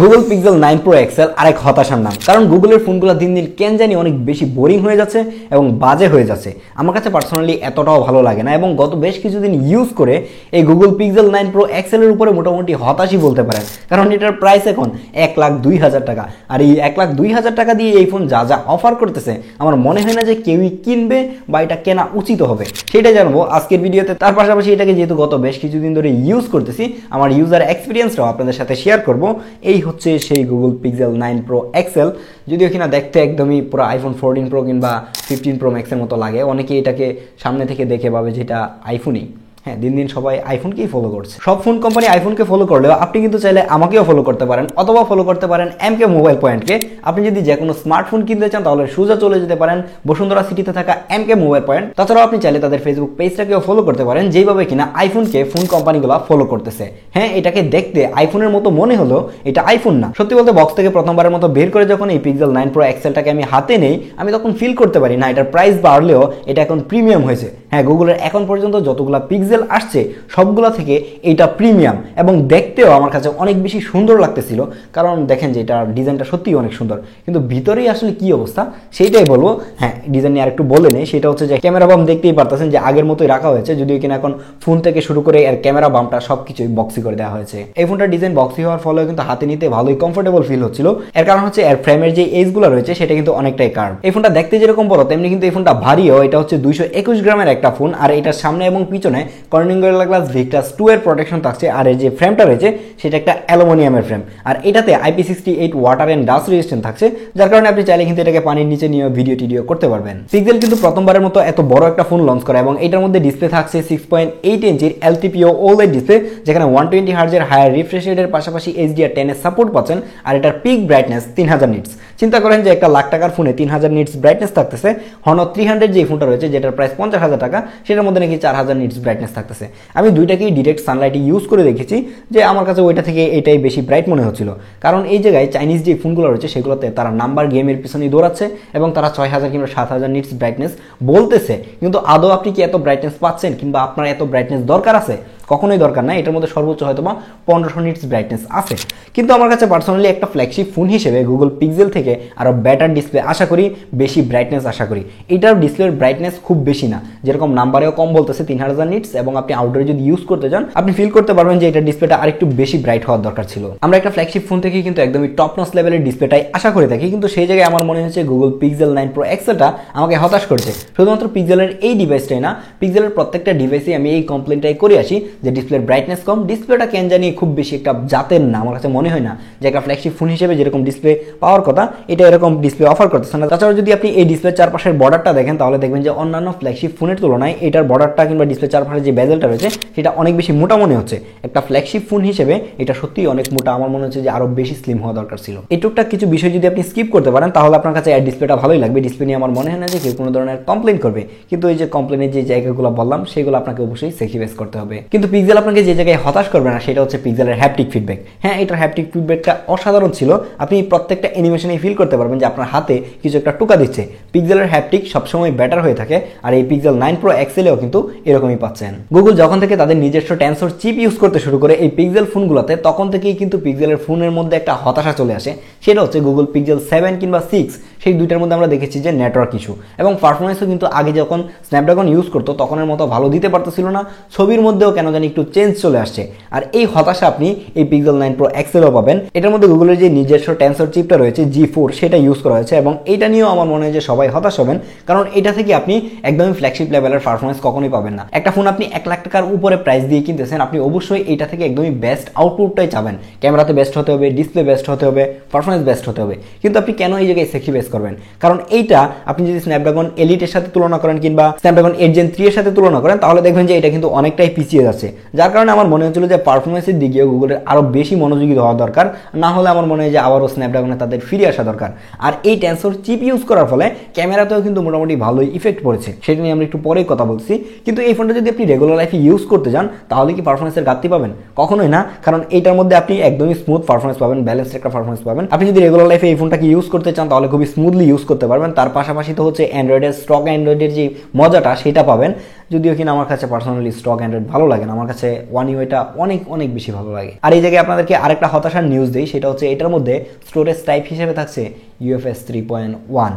Google pixel 9 pro Excel আরেক হতাশার নাম, কারণ গুগলের ফোনগুলো দিন দিন কেন জানি অনেক বেশি বোরিং হয়ে যাচ্ছে এবং বাজে হয়ে যাচ্ছে। আমার কাছে পার্সোনালি এতটাও ভালো লাগে না এবং গত বেশ কিছুদিন ইউজ করে এই গুগল পিক্সেল 9 প্রো এক্সেলের উপরে মোটামুটি হতাশই বলতে পারেন, কারণ এটার প্রাইস এখন 1,02,000 টাকা। আর এই 1,02,000 টাকা দিয়ে এই ফোন যা যা অফার করতেছে আমার মনে হয় না যে কেউই কিনবে বা এটা কেনা উচিত হবে, সেটাই জানবো আজকের ভিডিওতে। তার পাশাপাশি এটাকে যেহেতু গত বেশ কিছুদিন ধরে ইউজ করতেছি, আমার ইউজার এক্সপিরিয়েন্সটাও আপনাদের সাথে শেয়ার করব। এই হচ্ছে সেই গুগল পিক্সেল 9 প্রো এক্সেল, যদিও কিনা দেখতে একদমই পুরো আইফোন 14 প্রো কিংবা 15 প্রো ম্যাক্সের মতো লাগে। অনেকে এটাকে সামনে থেকে দেখে ভাবে যেটা আইফোনই। হ্যাঁ, দিন দিন সবাই আইফোনকেই ফলো করছে। সব ফোন কোম্পানি আইফোনকে ফলো করলেও আপনি কিন্তু চাইলে আমাকেও ফলো করতে পারেন, অথবা ফলো করতে পারেন এমকে মোবাইল পয়েন্টকে। আপনি যদি যে কোনো স্মার্টফোন কিনতে চান তাহলে সোজা চলে যেতে পারেন বসুন্ধরা সিটিতে থাকা এমকে মোবাইল পয়েন্ট। তাছাড়াও আপনি চাইলে তাদের ফেসবুক পেজটাকেও ফলো করতে পারেন, যেইভাবে কিনা আইফোনকে ফোন কোম্পানিগুলো ফলো করতেছে। হ্যাঁ, এটাকে দেখতে আইফোনের মতো মনে হলো, এটা আইফোন না। সত্যি বলতে বক্স থেকে প্রথমবারের মতো বের করে যখন এই পিক্সেল 9 প্রো এক্সেলটাকে আমি হাতে নেই, আমি তখন ফিল করতে পারি না এটার প্রাইস বাড়লেও এটা এখন প্রিমিয়াম হয়েছে। হ্যাঁ, গুগলের এখন পর্যন্ত যতগুলো পিক্সেল আসছে সবগুলো থেকে এটা প্রিমিয়াম এবং দেখতেও আমার কাছে অনেক বেশি সুন্দর লাগতেছিল, কারণ দেখেন যে এটার ডিজাইনটা সত্যিই অনেক সুন্দর। কিন্তু ভিতরেই আসলে কি অবস্থা সেইটাই বলবো। হ্যাঁ, ডিজাইন নিয়ে আরেকটু বলে নেই, সেটা হচ্ছে যে ক্যামেরা বাম দেখতেই পারতেছেন যে আগের মতোই রাখা হয়েছে, যদিও কিনা এখন ফোন থেকে শুরু করে এর ক্যামেরা বামটা সবকিছুই বক্সি করে দেওয়া হয়েছে। এই ফোনটার ডিজাইন বক্সি হওয়ার ফলে কিন্তু হাতে নিতে ভালোই কমফোর্টেবল ফিল হচ্ছিল। এর কারণ হচ্ছে এর ফ্রেমের যে এজগুলো রয়েছে সেটা কিন্তু অনেকটাই কার্ভ। এই ফোনটা দেখতে যেরকম বড় তেমনি কিন্তু এই ফোনটা ভারীও। এটা হচ্ছে 221 গ্রামের একটা ফোন, আর এটার সামনে এবং পিছনে কর্নিং গরিলা গ্লাস ভিক্টাস 2 এর প্রোটেকশন থাকছে। আর এই যে ফ্রেমটা রয়েছে সেটা একটা অ্যালুমিনিয়ামের ফ্রেম, আর এটাতে IP68 water and dust resistant থাকছে, যার কারণে আপনি চাইলে কিন্তু এটাকে পানির নিচে নিয়ে ভিডিও টিডিও করতে পারবেন। পিক্সেল কিন্তু প্রথমবারের মতো এত বড় একটা ফোন লঞ্চ করে এবং এটার মধ্যে ডিসপ্লে থাকছে 6.8 ইঞ্চির LTPO OLED ডিসপ্লে, যেখানে 120 হার্জের হায়ার রিফ্রেশ রেটের পাশাপাশি HDR10 এর সাপোর্ট পাচ্ছেন। আর এটার পিক ব্রাইটনেস 3000 নিটস। চিন্তা করেন যে একটা লাখ টাকার ফোনে 3000 নিটস ব্রাইটনেস থাকতেছে। Honor 300 যে ফোনটা রয়েছে যেটার প্রাইস 50,000 টাকা, সেটার মধ্যে নাকি 4000 নিটস ব্রাইটনেস থাকতেছে। আমি দুইটাকেই ডিরেক্ট সানলাইটে ইউজ করে দেখেছি যে আমার কাছে ওইটা থেকে এটাই বেশি ব্রাইট মনে হচ্ছিল, কারণ এই জায়গায় চাইনিজ যে ফোনগুলো রয়েছে সেগুলোতে তারা নাম্বার গেমের পিছনেই দৌড়াচ্ছে এবং তারা 6000 কিংবা 7000 নিটস ব্রাইটনেস বলতেছে, কিন্তু আদৌ আপনি কি এত ব্রাইটনেস পাচ্ছেন কিংবা আপনার এত ব্রাইটনেস দরকার আছে? কখনোই দরকার নাই। এটার মধ্যে সর্বোচ্চ হয়তো বা 1500 নিটস ব্রাইটনেস আছে। কিন্তু আমার কাছে পার্সোনালি একটা ফ্ল্যাগশিপ ফোন হিসেবে গুগল পিক্সেল থেকে আরও বেটার ডিসপ্লে আশা করি, বেশি ব্রাইটনেস আশা করি। এটার ডিসপ্লের ব্রাইটনেস খুব বেশি না, যেরকম নাম্বারেও কম বলতেছে 3000 নিটস, এবং আপনি আউটডোরে যদি ইউজ করতে যান আপনি ফিল করতে পারবেন যে এটার ডিসপ্লেটা আরেকটু বেশি ব্রাইট হওয়ার দরকার ছিল। আমরা একটা ফ্ল্যাগশিপ ফোন থেকে কিন্তু একদমই টপ নচ লেভেলের ডিসপ্লেটাই আশা করে থাকি, কিন্তু সেই জায়গায় আমার মনে হচ্ছে গুগল পিক্সেল 9 প্রো এক্সেলটা আমাকে হতাশ করছে। শুধুমাত্র পিক্সেলের এই ডিভাইসটাই না, পিক্সেলের প্রত্যেকটা ডিভাইসে আমি এই কমপ্লেনটাই করে আসি যে ডিসপ্লের ব্রাইটনেস কম, ডিসপ্লেটা কেন জানি খুব বেশি একটা জাতের না। আমার কাছে মনে হয় না যে একটা ফ্ল্যাগশিপ ফোন হিসেবে যেরকম ডিসপ্লে পাওয়ার কথা এটা এরকম ডিসপ্লে অফার করতেছে না। তাছাড়া যদি আপনি এই ডিসপ্লের চারপাশের বর্ডারটা দেখেন তাহলে দেখবেন যে অন্যান্য ফ্ল্যাগশিপ ফোনের তুলনায় এটার বর্ডারটা কিংবা ডিসপ্লে চারপাশে যে বেজেলটা রয়েছে সেটা অনেক বেশি মোটা মনে হচ্ছে। একটা ফ্ল্যাগশিপ ফোন হিসেবে এটা সত্যিই অনেক মোটা। আমার মনে হচ্ছে যে আরো বেশি স্লিম হওয়া দরকার ছিল। এই টুকটাক কিছু বিষয় যদি আপনি স্কিপ করতে পারেন তাহলে আপনার কাছে এর ডিসপ্লেটা ভালোই লাগবে। ডিসপ্লে নিয়ে আমার মনে হয় না যে কেউ কোনো ধরনের কমপ্লেন করবে, কিন্তু এই যে কমপ্লেনের যে জায়গাগুলো বললাম সেগুলো আপনাকে অবশ্যই স্যাক্রিফাইস করতে হবে। কিন্তু পিক্সেল আপনাকে যে জায়গায় হতাশ করবে না সেটা হচ্ছে পিক্সেলের হ্যাপটিক ফিডব্যাক। হ্যাঁ, এটার হ্যাপটিক ফিডব্যাকটা অসাধারণ ছিল। আপনি প্রত্যেকটা অ্যানিমেশনেই ফিল করতে পারবেন যে আপনার হাতে কিছু একটা টোকা দিচ্ছে। পিক্সেলের হ্যাপটিক সবসময় বেটার হয়ে থাকে, আর এই পিক্সেল 9 প্রো এক্সেলেও কিন্তু এরকমই পাচ্ছেন। গুগল যখন থেকে তাদের নিজস্ব টেনসর চিপ ইউজ করতে শুরু করে এই পিক্সেল ফোনগুলোতে, তখন থেকেই কিন্তু পিক্সেলের ফোনের মধ্যে একটা হতাশা চলে আসে। সেটা হচ্ছে গুগল পিক্সেল 7 কিংবা 6, সেই দুইটার মধ্যে আমরা দেখেছি যে নেটওয়ার্ক ইস্যু এবং পারফরমেন্সও কিন্তু আগে যখন স্ন্যাপড্রাগন ইউজ করতো তখনের মতো ভালো দিতে পারতেছিল না। ছবির মধ্যেও কেন জানি একটু চেঞ্জ চলে আসছে। আর এই হতাশা আপনি এই পিক্সেল 9 প্রো এক্সেলও পাবেন। এটার মধ্যে গুগলের যে নিজস্ব টেনসর চিপটা রয়েছে G4 সেটা ইউজ করা হয়েছে, এবং এটা নিয়েও আমার মনে হয় যে সবাই হতাশ হবেন, কারণ এটা থেকে আপনি একদমই ফ্ল্যাগশিপ লেভেলের পারফরমেন্স কখনোই পাবেন না। একটা ফোন আপনি 1 লাখ টাকার উপরে প্রাইস দিয়ে কিনতেছেন, আপনি অবশ্যই এটা থেকে একদমই বেস্ট আউটপুটটাই চাবেন। ক্যামেরাতে বেস্ট হতে হবে, ডিসপ্লে বেস্ট হতে হবে, পারফরমেন্স বেস্ট হতে হবে। কিন্তু আপনি কেন এই জায়গায় স্যাক্রিফাইস করবেন? কারণ এইটা আপনি যদি স্ন্যাপড্রাগন এলিটের সাথে তুলনা করেন কিংবা স্ন্যাপড্রাগন 8 Gen 3 এর সাথে তুলনা করেন তাহলে দেখবেন যে এটা কিন্তু অনেকটাই পিছিয়ে যাচ্ছে। যার কারণে আমার মনে হচ্ছিল যে পারফরমেন্সের দিকেও গুগলের আরো বেশি মনোযোগী হওয়া দরকার, না হলে আমার মনে হয় যে আবারও স্ন্যাপড্রাগনে তাদের ফিরে আসা দরকার। আর এই টেনসর চিপ ইউজ করার ফলে ক্যামেরাতেও কিন্তু মোটামুটি ভালোই ইফেক্ট পড়েছে, সেটা নিয়ে আমরা একটু পরেই কথা বলছি। কিন্তু এই ফোনটা যদি আপনি রেগুলার লাইফে ইউজ করতে যান তাহলে কি পারফরমেন্সের ঘাটতি পাবেন? কখনোই না, কারণ এইটার মধ্যে আপনি একদমই স্মুথ পারফরমেন্স পাবেন, ব্যালেন্সড একটা পারফরমেন্স পাবেন। আপনি যদি রেগুলার লাইফে এই ফোনটাকে ইউজ করতে চান তাহলে খুবই স্মুথলি ইউজ করতে পারবেন। তার পাশাপাশি তো হচ্ছে অ্যান্ড্রয়েডের স্টক অ্যান্ড্রয়েডের যে মজাটা সেটা পাবেন। যদিও কিনা আমার কাছে পার্সোনালি স্টক অ্যান্ড্রয়েড ভালো লাগে না, আমার কাছে One UIটা অনেক অনেক বেশি ভালো লাগে। আর এই জায়গায় আপনাদেরকে আরেকটা হতাশার নিউজ দিই, সেটা হচ্ছে এটার মধ্যে স্টোরেজ টাইপ হিসেবে থাকছে UFS 3.1।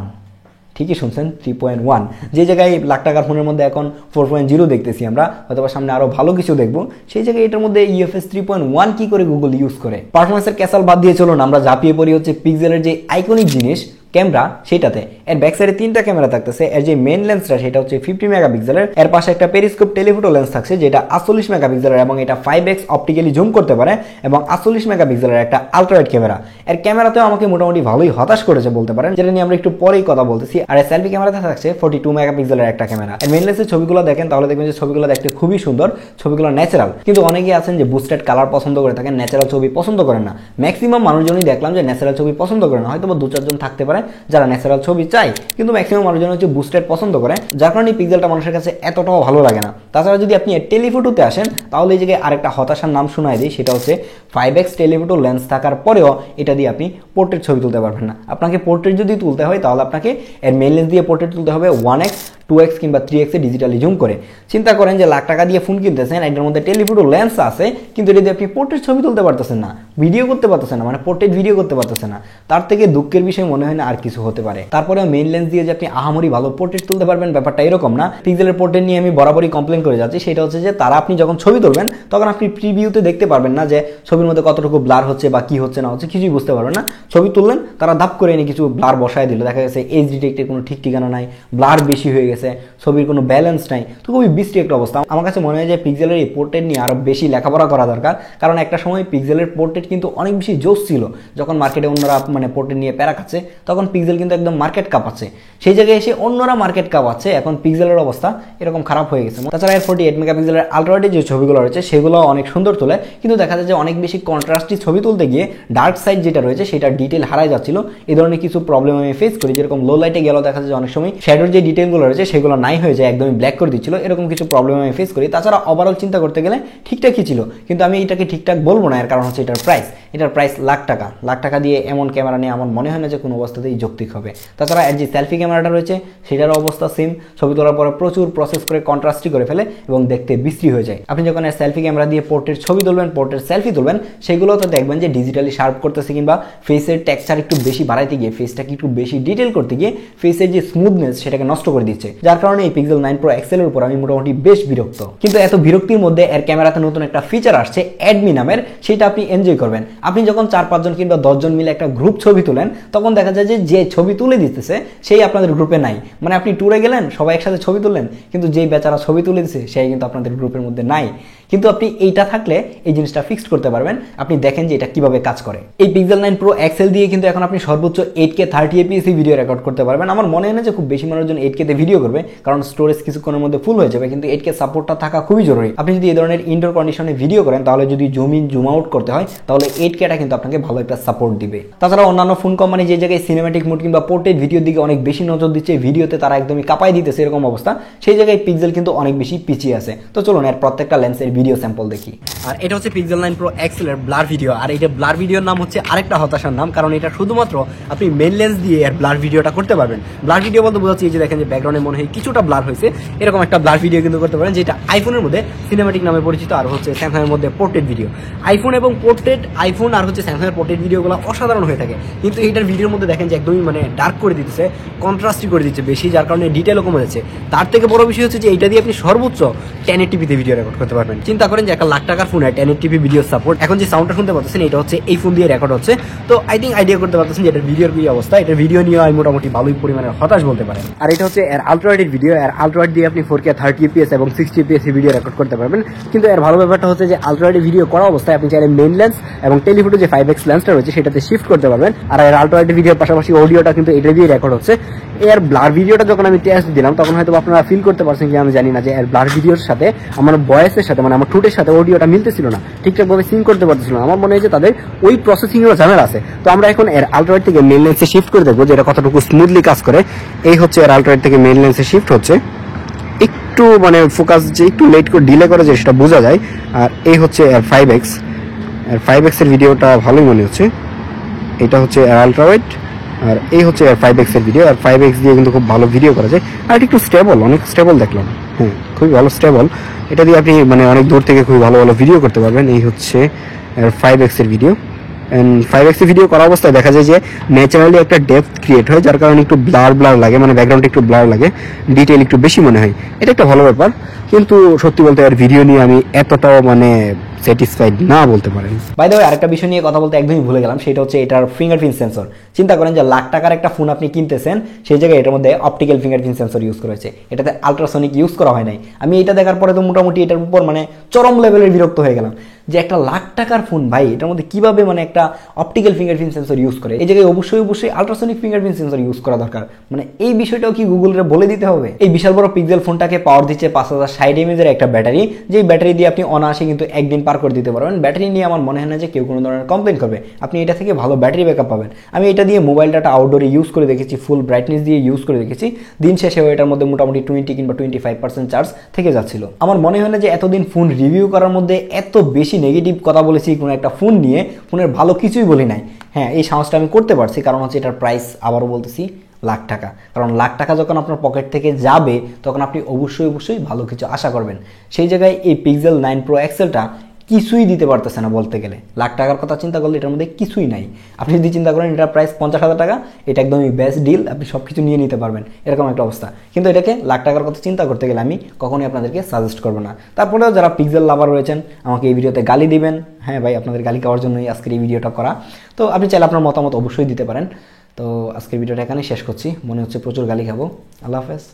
ঠিকই শুনছেন, 3.1, যে জায়গায় লাখ টাকার ফোনের মধ্যে এখন 4.0 দেখতেছি আমরা, হয়তো সামনে আরো ভালো কিছু দেখবো, সেই জায়গায় এটার মধ্যে UFS 3.1 কি করে গুগল ইউজ করে। পারফরমেন্সের ক্যাসাল বাদ দিয়ে চলুন আমরা ঝাঁপিয়ে পড়ি হচ্ছে পিক্সেলের যে আইকনিক জিনিস ক্যামেরা, সেটাতে। এর ব্যাক সাইডে 3টা ক্যামেরা থাকতেছে। এর যে মেইন লেন্সটা সেটা হচ্ছে 50 মেগাপিক্সেলের, এর পাশে একটা পেরিস্কোপ টেলিফোটো লেন্স থাকছে যেটা 48 মেগাপিক্সেলের এবং এটা 5x অপটিক্যালি জুম করতে পারে, এবং 48 মেগাপিক্সেলের একটা আলট্রাওয়াইড ক্যামেরা। এর ক্যামেরাতেও আমাকে মোটামুটি ভালোই হতাশ করেছে বলতে পারেন, যেটা নিয়ে আমরা একটু পরেই কথা বলতেছি। আর এর সেলফি ক্যামেরাতে থাকছে 42 মেগাপিক্সেলের একটা ক্যামেরা। এর মেইন লেন্সের ছবিগুলো দেখেন তাহলে দেখবেন যে ছবিগুলো দেখতে খুবই সুন্দর, ছবিগুলো ন্যাচারাল। কিন্তু অনেকেই আছেন যে বুস্টেড কালার পছন্দ করে থাকেন, ন্যাচারাল ছবি পছন্দ করেন না। ম্যাক্সিমাম মানুষজনই দেখলাম যে ন্যাচারাল ছবি পছন্দ করে না, হয়তো 2-4 জন থাকতে পারে যারা ন্যাচারাল ছবি চাই, কিন্তু ম্যাক্সিমাম মানুষজন হচ্ছে বুস্টেড পছন্দ করে, যার কারণে পিক্সেলটা মানুষের কাছে এতটাও ভালো লাগে না। তাছাড়া যদি আপনি টেলিফোটোতে আসেন তাহলে এই জায়গায় আরেকটা হতাশার নাম শোনায় দিই, সেটা হচ্ছে 5x টেলিফোটো লেন্স থাকার পরেও এটা দিয়ে আপনি পোর্ট্রেট ছবি তুলতে পারবেন না। আপনাকে পোর্ট্রেট যদি তুলতে হয় তাহলে আপনাকে এর মেইন লেন্স দিয়ে পোর্ট্রেট তুলতে হবে 1x 2x কিংবা 3x এ ডিজিটালি জুম করে। চিন্তা করেন যে লাখ টাকা দিয়ে ফোন কিনতেছেন, এটার মধ্যে টেলিফোটো লেন্স আছে, কিন্তু এটা দিয়ে আপনি পোর্ট্রেট ছবি তুলতে পারতেছেন না, ভিডিও করতে পারতেছেন না, মানে পোর্ট্রেট ভিডিও করতে পারতেছেন না। তার থেকে দুঃখের বিষয় মনে হয় না আর কিছু হতে পারে। তারপরে মেইন লেন্স দিয়ে যে আপনি আহামরি ভালো পোর্ট্রেট তুলতে পারবেন ব্যাপারটা এরকম না। পিক্সেলের পোর্ট্রেট নিয়ে আমি বরাবরই কমপ্লেন করে যাচ্ছি, সেটা হচ্ছে যে তারা আপনি যখন ছবি তুলবেন তখন আপনি প্রিভিউতে দেখতে পারবেন না যে ছবির মধ্যে কতটুকু ব্লার হচ্ছে বা কি হচ্ছে না হচ্ছে, কিছুই বুঝতে পারবেন না। ছবি তুললেন, তারা ধাপ করে এনে কিছু ব্লার বসায় দিল, দেখা গেছে এজ ডিটেক্টের কোনো ঠিক ঠিকানা নাই, ব্লার বেশি হয়ে গেছে, ছবির কোনো ব্যালেন্স নাই, তো খুবই বিশ্রী একটা অবস্থা। আমার কাছে মনে হয় যে পিক্সেলের এই পোর্ট্রেট নিয়ে আরো বেশি লেখাপড়া করা দরকার, কারণ একটা সময় পিক্সেলের পোর্ট্রেট কিন্তু অনেক বেশি জোস ছিল। যখন মার্কেটে অন্যরা মানে পোর্ট্রেট নিয়ে প্যারা খাচ্ছে তখন পিক্সেল কিন্তু একদম মার্কেট কাঁপাচ্ছে, সেই জায়গায় এসে অন্যরা মার্কেট কাঁপাচ্ছে, এখন পিক্সেলের অবস্থা এরকম খারাপ হয়ে গেছে। তাছাড়া এর 48 মেগাপিক্সেলের আলট্রাওয়াইডের যে ছবিগুলো রয়েছে সেগুলো অনেক সুন্দর তোলে, কিন্তু দেখা যায় যে অনেক বেশি কন্ট্রাস্টি ছবি তুলতে গিয়ে ডার্ক সাইড যেটা রয়েছে সেটা ডিটেল হারাই যাচ্ছিল। এই ধরনের কিছু প্রবলেম আমি ফেস করি, যেরকম লো লাইটে গেলেও দেখা যায় যে অনেক সময় শ্যাডোর যে ডিটেলগুলো রয়েছে সেগুলো নাই হয়ে যায়, একদমই ব্ল্যাক করে দিচ্ছিল, এরকম কিছু প্রবলেম আমি ফেস করি। তাছাড়া ওভারঅল চিন্তা করতে গেলে ঠিকঠাকই ছিল, কিন্তু আমি এটাকে ঠিকঠাক বলবো না, এর কারণ হচ্ছে এটার প্রাইস লাখ টাকা দিয়ে এমন ক্যামেরা নিয়ে আমার মনে হয় না যে কোনো অবস্থাতেই যৌক্তিক হবে। তাছাড়া এর যে সেলফি ক্যামেরাটা রয়েছে সেটার অবস্থা সেম, ছবি তোলার পরে প্রচুর প্রসেস করে কন্ট্রাস্টি করে ফেলে এবং দেখতে বিশ্রী হয়ে যায়। আপনি যখন এর সেলফি ক্যামেরা দিয়ে পোর্ট্রেট ছবি তুলবেন, পোর্ট্রেট সেলফি তুলবেন, সেগুলো তো দেখবেন যে ডিজিটালি শার্প করতেছে কিংবা ফেসের টেক্সচার একটু বেশি বাড়াইতে গিয়ে, ফেসটাকে একটু বেশি ডিটেল করতে গিয়ে ফেসের যে স্মুথনেস সেটাকে নষ্ট করে দিচ্ছে, যার কারণে এই পিক্সেল 9 Pro XL এর উপর আমি মোটামুটি বেশ বিরক্ত। কিন্তু এত বিরক্তির মধ্যে এর ক্যামেরাতে নতুন একটা ফিচার আসছে অ্যাডমি নামের, সেটা আপনি এনজয় করবেন। আপনি যখন 4-5 জন কিংবা 10 জন মিলে একটা গ্রুপ ছবি তুলেন তখন দেখা যায় যে ছবি তুলে দিতেছে সেই আপনাদের গ্রুপে নাই, মানে আপনি ট্যুরে গেলেন সবাই একসাথে ছবি তুললেন, কিন্তু যেই বেচারা ছবি তুলে দিচ্ছে সেই কিন্তু আপনাদের গ্রুপের মধ্যে নাই। কিন্তু আপনি এইটা থাকলে এই জিনিসটা ফিক্সড করতে পারবেন, আপনি দেখেন যে এটা কিভাবে কাজ করে। এই পিক্সেল 9 Pro XL দিয়ে কিন্তু এখন আপনি সর্বোচ্চ 8K 30 fps ভিডিও রেকর্ড করতে পারবেন। আমার মনে হয় না যে খুব বেশি মানুষজন 8K তে ভিডিও করবে, কারণ স্টোরেজ কিছুক্ষণের মধ্যে ফুল হয়ে যাবে, কিন্তু 8K সাপোর্টটা থাকা খুবই জরুরি। আপনি যদি এই ধরনের ইনডোর কন্ডিশনে ভিডিও করেন তাহলে যদি জুম ইন জুম আউট করতে হয় তাহলে 8Kটা কিন্তু আপনাকে ভালো একটা সাপোর্ট দিবে। তাছাড়া অন্যান্য ফোন কোম্পানি যে জায়গায় সিনেম্যাটিক মোড কিংবা পোর্ট্রেট ভিডিওর দিকে অনেক বেশি নজর দিচ্ছে, ভিডিওতে তারা একদমই কাঁপাই দিতেছে এরকম অবস্থা, সেই জায়গায় পিক্সেল কিন্তু অনেক বেশি পিছিয়ে আছে। তো চলুন এর প্রত্যেকটা লেন্সের ভিডিও স্যাম্পল দেখি। আর এটা হচ্ছে পিক্সেল 9 Pro XL এর ব্লার ভিডিও, আর এটা ব্লার ভিডিওর নাম হচ্ছে আরেকটা হতাশার নাম, কারণ এটা শুধুমাত্র আপনি মেইন লেন্স দিয়ে এর ব্লার ভিডিওটা করতে পারবেন। ব্লার ভিডিও বলতে বোঝাচ্ছি এই যে দেখেন যে ব্যাকগ্রাউন্ডে মনে হয় কিছুটা ব্লার হয়েছে, এরকম একটা ব্লার ভিডিও কিন্তু করতে পারেন, যেটা আইফোনের মধ্যে সিনেম্যাটিক নামে পরিচিত, আর হচ্ছে স্যামসাং এর মধ্যে পোর্ট্রেট ভিডিও। আইফোন আর হচ্ছে স্যামসাং এর পোর্ট্রেট ভিডিওগুলো অসাধারণ হয়ে থাকে, কিন্তু এইটার ভিডিওর মধ্যে দেখেন যে একদমই মানে ডার্ক করে দিতেছে, কন্ট্রাস্টি করে দিচ্ছে বেশি, যার কারণে ডিটেলও কমে যাচ্ছে। তার থেকে বড় বিষয় হচ্ছে যে এইটা দিয়ে আপনি সর্বোচ্চ 1080p তে ভিডিও রেকর্ড করতে পারবেন। চিন্তা করেন যে 1 লাখ টাকার ফোনে 1080p ভিডিও সাপোর্ট। এখন যে সাউন্ডটা শুনতে পাচ্ছেন এটা হচ্ছে এই ফোন দিয়ে রেকর্ড হচ্ছে, তো আই থিঙ্ক আইডিয়া করতে পারতেছেন যে এটার ভিডিওর কি অবস্থা। এটার ভিডিও নিয়ে আমি মোটামুটি ভালোই পরিমাণে হতাশ বলতে পারেন। আর এটা হচ্ছে এর আলট্রাওয়াইডের ভিডিও, এর আলট্রাওয়াইড দিয়ে আপনি 4K 30 fps এবং 60 fps ভিডিও রেকর্ড করতে পারবেন। কিন্তু এর ভালো ব্যাপারটা হচ্ছে যে আলট্রাওয়াইডের ভিডিও করা অবস্থায় আপনি চাইলে মেইন লেন্স এবং টেলিফোটো যে 5x লেন্সটা রয়েছে সেটাতে শিফট করতে পারবেন। আর এর আলট্রাওয়াইডের ভিডিওর পাশাপাশি অডিওটা কিন্তু এটা দিয়ে রেকর্ড হচ্ছে। এর ব্লার ভিডিওটা যখন আমি টেস্ট দিলাম তখন হয়তো আপনারা ফিল করতে পারছেন কি আমি জানি না, যে এর ব্লার ভিডিওর সাথে আমার ভয়েসের সাথে মানে আমার ঠোঁটের সাথে অডিওটা মিলতেছিল না, ঠিকঠাকভাবে সিঙ্ক করতে পারতেছিল না। আমার মনে হয় যে তাদের ওই প্রসেসিং এর ঝামেলা আছে। তো আমরা এখন এর আলট্রাওয়াইড থেকে মেইন লেন্সে শিফট করে দেখবো যে এটা কতটুকু স্মুথলি কাজ করে। এই হচ্ছে এর আলট্রাওয়াইড থেকে মেইন লেন্সে শিফট হচ্ছে, একটু মানে ফোকাস যে একটু লেট করে ডিলে করে যে সেটা বোঝা যায়। আর এই হচ্ছে এর 5x, এর 5x এর ভিডিওটা ভালোই মনে হচ্ছে। এটা হচ্ছে এর আলট্রাওয়াইড আর এই হচ্ছে এর 5x এর ভিডিও। আর 5x দিয়ে কিন্তু খুব ভালো ভিডিও করা যায়, আর একটু স্টেবল, অনেক স্টেবল দেখলাম। হ্যাঁ, খুবই ভালো স্টেবল। এটা দিয়ে আপনি মানে অনেক দূর থেকে খুবই ভালো ভালো ভিডিও করতে পারবেন। এই হচ্ছে 5x এর ভিডিও। অ্যান্ড 5x এর ভিডিও করা অবস্থায় দেখা যায় যে ন্যাচারালি একটা ডেপথ ক্রিয়েট হয়, যার কারণে একটু ব্লার ব্লার লাগে, মানে ব্যাকগ্রাউন্ড একটু ব্লার লাগে, ডিটেল একটু বেশি মনে হয়। এটা একটা ভালো ব্যাপার, কিন্তু সত্যি বলতে আর ভিডিও নিয়ে আমি এতটাও মানে স্যাটিসফাইড না বলতে পারেন। বাই দ্য ওয়ে, আরেকটা বিষয় নিয়ে কথা বলতে একদমই ভুলে গেলাম, সেটা হচ্ছে এটার ফিঙ্গারপ্রিন্ট সেন্সর। চিন্তা করেন যে লাখ টাকার একটা ফোন আপনি কিনতেছেন, সেই জায়গায় এটার মধ্যে অপটিক্যাল ফিঙ্গারপ্রিন্ট সেন্সর ইউজ করা হয়েছে, এটাতে আলট্রাসনিক ইউজ করা হয় নাই। আমি এটা দেখার পরে তো মোটামুটি এটার উপর মানে চরম লেভেলের বিরক্ত হয়ে গেলাম যে একটা লাখ টাকার ফোন ভাই, এটার মধ্যে কিভাবে মানে একটা অপটিক্যাল ফিঙ্গারপ্রিন্ট সেন্সর ইউজ করে। এই জায়গায় অবশ্যই আলট্রাসনিক ফিঙ্গারপ্রিন্ট সেন্সর ইউজ করা দরকার। মানে এই বিষয়টাও কি গুগলের বলে দিতে হবে? এই বিশাল বড় পিক্সেল ফোনটাকে পাওয়ার দিচ্ছে 5060 mAh একটা ব্যাটারি, যেই ব্যাটারি দিয়ে আপনি অনায়াসে কিন্তু একদিন পার করে দিতে পারবেন। ব্যাটারি নিয়ে আমার মনে হয় না যে কেউ কোনো ধরনের কমপ্লেন করবে, আপনি এটা থেকে ভালো ব্যাটারি ব্যাকআপ পাবেন। আমি এটা দিয়ে মোবাইল ডাটা আউটডোরে ইউজ করে দেখেছি, ফুল ব্রাইটনেস দিয়ে ইউজ করে দেখেছি, দিন শেষেও এটার মধ্যে মোটামুটি 20 কিংবা 25% চার্জ থেকে যাচ্ছিল। আমার মনে হয় না যে এতদিন ফোন রিভিউ করার মধ্যে এত বেশি নেগেটিভ কথা বলেছি কোনো একটা ফোন নিয়ে, ফোনের ভালো কিছুই বলি নাই। হ্যাঁ, এই সাহসটা আমি করতে পারছি কারণ হচ্ছে এটার প্রাইস আবারও বলতেছি লাখ টাকা। কারণ লাখ টাকা যখন আপনার পকেট থেকে যাবে তখন আপনি অবশ্যই ভালো কিছু আশা করবেন। সেই জায়গায় এই পিক্সেল 9 Pro XLটা কিছুই দিতে পারতেছে না বলতে গেলে। লাখ টাকার কথা চিন্তা করলে এটার মধ্যে কিছুই নাই। আপনি যদি চিন্তা করেন এটার প্রাইস 50,000 টাকা, এটা একদমই বেস্ট ডিল, আপনি সব কিছু নিয়ে নিতে পারবেন, এরকম একটা অবস্থা। কিন্তু এটাকে লাখ টাকার কথা চিন্তা করতে গেলে আমি কখনোই আপনাদেরকে সাজেস্ট করবো না। তারপরেও যারা পিক্সেল লাভার রয়েছেন আমাকে এই ভিডিওতে গালি দিবেন। হ্যাঁ ভাই, আপনাদের গালি খাওয়ার জন্যই আজকের এই ভিডিওটা করা। তো আপনি চাইলে আপনার মতামত অবশ্যই দিতে পারেন। তো আজকের ভিডিওটা এখানেই শেষ করছি, মনে হচ্ছে প্রচুর গালি খাবো। আল্লাহ হাফেজ।